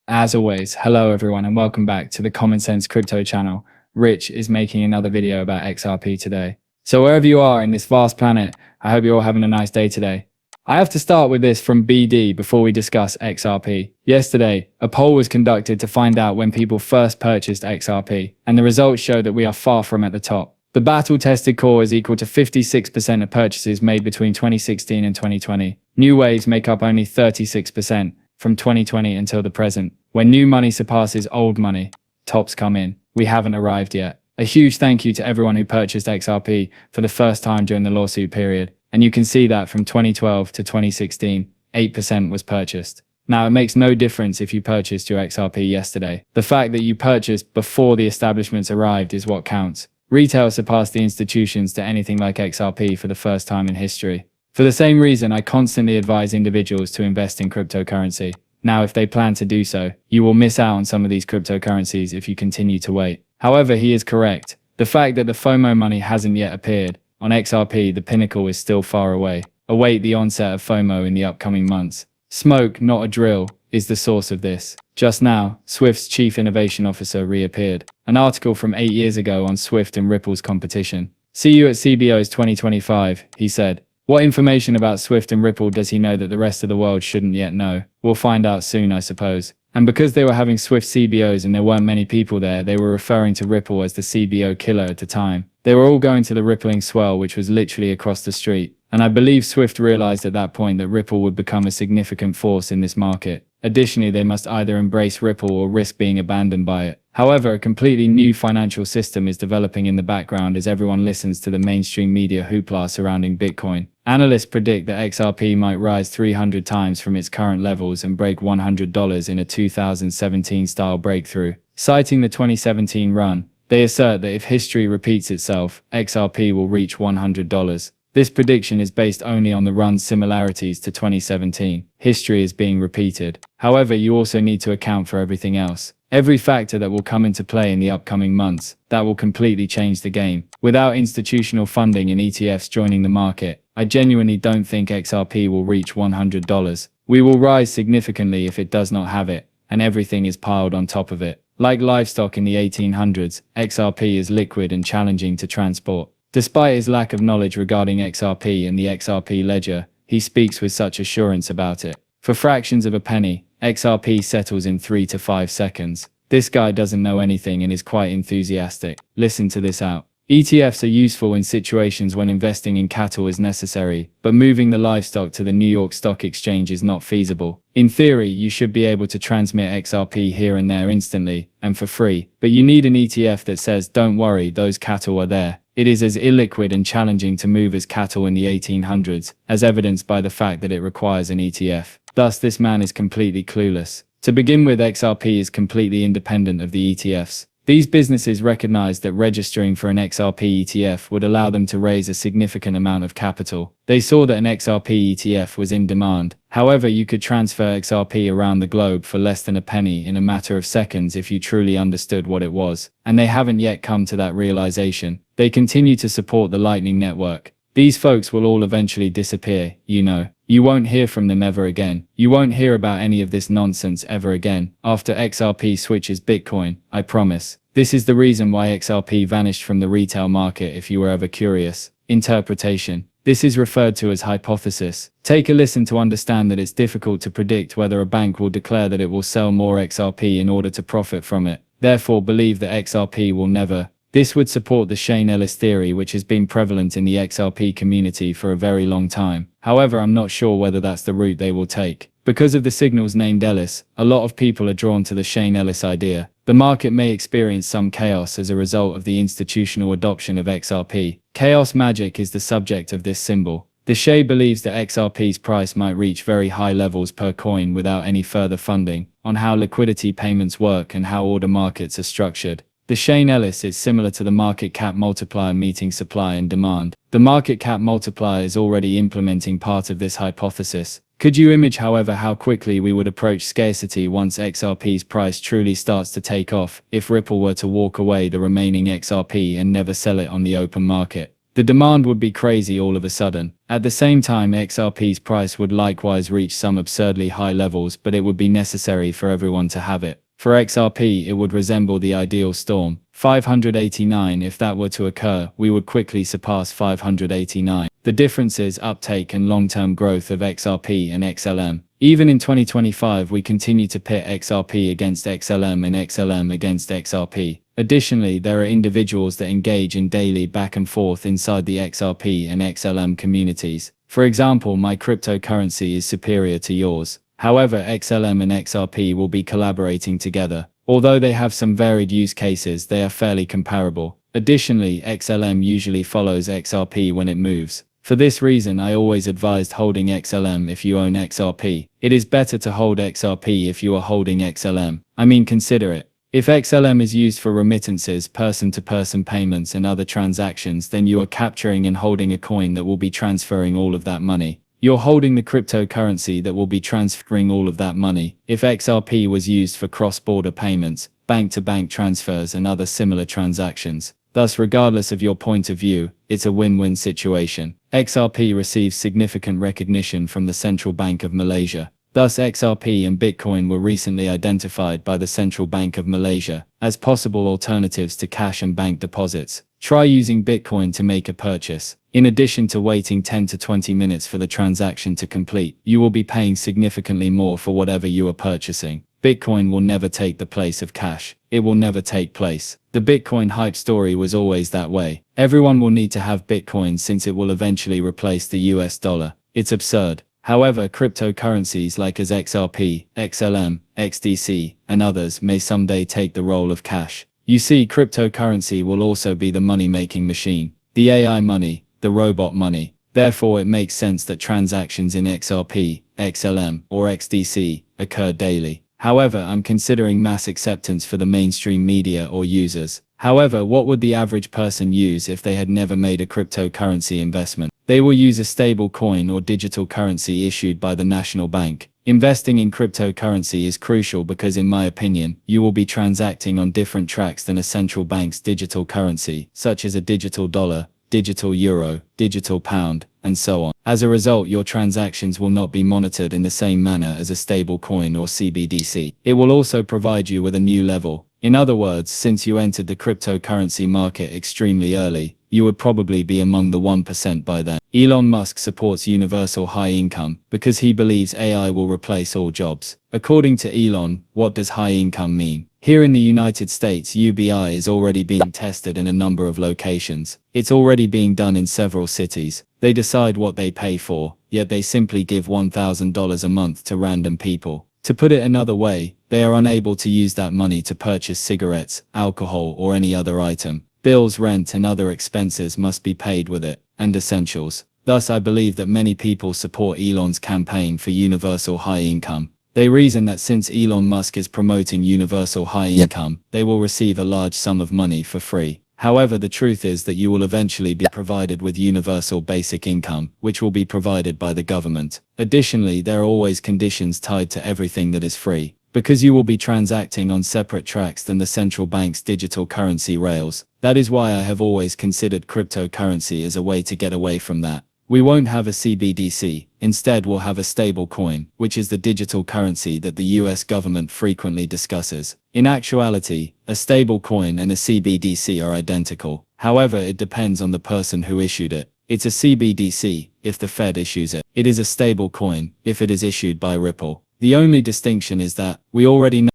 As always, hello everyone and welcome back to the Common Sense Crypto channel. Rich is making another video about XRP today. So wherever you are in this vast planet, I hope you're all having a nice day today. I have to start with this from BD before we discuss XRP. Yesterday, a poll was conducted to find out when people first purchased XRP, and the results show that we are far from at the top. The battle-tested core is equal to 56% of purchases made between 2016 and 2020. New waves make up only 36%. From 2020 until the present. When new money surpasses old money, tops come in. We haven't arrived yet. A huge thank you to everyone who purchased XRP for the first time during the lawsuit period. And you can see that from 2012 to 2016, 8% was purchased. Now, it makes no difference if you purchased your XRP yesterday. The fact that you purchased before the establishments arrived is what counts. Retail surpassed the institutions to anything like XRP for the first time in history. For the same reason, I constantly advise individuals to invest in cryptocurrency. Now, if they plan to do so, you will miss out on some of these cryptocurrencies if you continue to wait. However, he is correct. The fact that the FOMO money hasn't yet appeared. On XRP, the pinnacle is still far away. Await the onset of FOMO in the upcoming months. Smoke, not a drill, is the source of this. Just now, Swift's chief innovation officer reappeared. An article from 8 years ago on Swift and Ripple's competition. See you at CBO's 2025, he said. What information about Swift and Ripple does he know that the rest of the world shouldn't yet know? We'll find out soon, I suppose. And because they were having Swift CBOs and there weren't many people there, they were referring to Ripple as the CBO killer at the time. They were all going to the rippling swell, which was literally across the street. And I believe Swift realized at that point that Ripple would become a significant force in this market. Additionally, they must either embrace Ripple or risk being abandoned by it. However, a completely new financial system is developing in the background as everyone listens to the mainstream media hoopla surrounding Bitcoin. Analysts predict that XRP might rise 300 times from its current levels and break $100 in a 2017-style breakthrough. Citing the 2017 run, they assert that if history repeats itself, XRP will reach $100. This prediction is based only on the run's similarities to 2017. History is being repeated. However, you also need to account for everything else. Every factor that will come into play in the upcoming months, that will completely change the game. Without institutional funding and ETFs joining the market, I genuinely don't think XRP will reach $100. We will rise significantly if it does not have it, and everything is piled on top of it. Like livestock in the 1800s, XRP is liquid and challenging to transport. Despite his lack of knowledge regarding XRP and the XRP ledger, he speaks with such assurance about it. For fractions of a penny, XRP settles in 3 to 5 seconds. This guy doesn't know anything and is quite enthusiastic. Listen to this out. ETFs are useful in situations when investing in cattle is necessary, but moving the livestock to the New York Stock Exchange is not feasible. In theory, you should be able to transmit XRP here and there instantly, and for free, but you need an ETF that says, don't worry, those cattle are there. It is as illiquid and challenging to move as cattle in the 1800s, as evidenced by the fact that it requires an ETF. Thus, this man is completely clueless. To begin with, XRP is completely independent of the ETFs. These businesses recognized that registering for an XRP ETF would allow them to raise a significant amount of capital. They saw that an XRP ETF was in demand. However, you could transfer XRP around the globe for less than a penny in a matter of seconds if you truly understood what it was. And they haven't yet come to that realization. They continue to support the Lightning Network. These folks will all eventually disappear, you know. You won't hear from them ever again. You won't hear about any of this nonsense ever again. After XRP switches Bitcoin, I promise. This is the reason why XRP vanished from the retail market if you were ever curious. Interpretation. This is referred to as hypothesis. Take a listen to understand that it's difficult to predict whether a bank will declare that it will sell more XRP in order to profit from it. Therefore, believe that XRP will never. This would support the Shane Ellis theory, which has been prevalent in the XRP community for a very long time. However, I'm not sure whether that's the route they will take. Because of the signals named Ellis, a lot of people are drawn to the Shane Ellis idea. The market may experience some chaos as a result of the institutional adoption of XRP. Chaos magic is the subject of this symbol. The Shay believes that XRP's price might reach very high levels per coin without any further funding, on how liquidity payments work and how order markets are structured. The Shane Ellis is similar to the market cap multiplier meeting supply and demand. The market cap multiplier is already implementing part of this hypothesis. Could you imagine, however, how quickly we would approach scarcity once XRP's price truly starts to take off, if Ripple were to walk away the remaining XRP and never sell it on the open market? The demand would be crazy all of a sudden. At the same time, XRP's price would likewise reach some absurdly high levels, but it would be necessary for everyone to have it. For XRP, it would resemble the ideal storm. 589. If that were to occur, we would quickly surpass 589. The difference is uptake and long-term growth of XRP and XLM. Even in 2025, we continue to pit XRP against XLM and XLM against XRP. Additionally, there are individuals that engage in daily back and forth inside the XRP and XLM communities. For example, my cryptocurrency is superior to yours. However, XLM and XRP will be collaborating together. Although they have some varied use cases, they are fairly comparable. Additionally, XLM usually follows XRP when it moves. For this reason, I always advised holding XLM if you own XRP. It is better to hold XRP if you are holding XLM. I mean, consider it. If XLM is used for remittances, person-to-person payments and other transactions, then you are capturing and holding a coin that will be transferring all of that money. You're holding the cryptocurrency that will be transferring all of that money. If XRP was used for cross-border payments, bank-to-bank transfers and other similar transactions. Thus, regardless of your point of view, it's a win-win situation. XRP receives significant recognition from the Central Bank of Malaysia. Thus, XRP and Bitcoin were recently identified by the Central Bank of Malaysia as possible alternatives to cash and bank deposits. Try using Bitcoin to make a purchase. In addition to waiting 10 to 20 minutes for the transaction to complete, you will be paying significantly more for whatever you are purchasing. Bitcoin will never take the place of cash. It will never take place. The Bitcoin hype story was always that way. Everyone will need to have Bitcoin since it will eventually replace the US dollar. It's absurd. However, cryptocurrencies like as XRP, XLM, XDC, and others may someday take the role of cash. You see, cryptocurrency will also be the money-making machine, the AI money, the robot money. Therefore, it makes sense that transactions in XRP, XLM, or XDC occur daily. However, I'm considering mass acceptance for the mainstream media or users. However, what would the average person use if they had never made a cryptocurrency investment? They will use a stable coin or digital currency issued by the national bank. Investing in cryptocurrency is crucial because, in my opinion, you will be transacting on different tracks than a central bank's digital currency, such as a digital dollar, digital euro, digital pound, and so on. As a result, your transactions will not be monitored in the same manner as a stable coin or CBDC. It will also provide you with a new level. In other words, since you entered the cryptocurrency market extremely early, you would probably be among the 1% by then. Elon Musk supports universal high income because he believes AI will replace all jobs. According to Elon, what does high income mean? Here in the United States, UBI is already being tested in a number of locations. It's already being done in several cities. They decide what they pay for, yet they simply give $1,000 a month to random people. To put it another way, they are unable to use that money to purchase cigarettes, alcohol, or any other item. Bills, rent, and other expenses must be paid with it, and essentials. Thus, I believe that many people support Elon's campaign for universal high income. They reason that since Elon Musk is promoting universal high income, they will receive a large sum of money for free. However, the truth is that you will eventually be provided with universal basic income, which will be provided by the government. Additionally, there are always conditions tied to everything that is free, because you will be transacting on separate tracks than the central bank's digital currency rails. That is why I have always considered cryptocurrency as a way to get away from that. We won't have a CBDC. Instead, we'll have a stable coin, which is the digital currency that the US government frequently discusses. In actuality, a stable coin and a CBDC are identical. However, it depends on the person who issued it. It's a CBDC if the Fed issues it. It is a stable coin if it is issued by Ripple. The only distinction is that we already know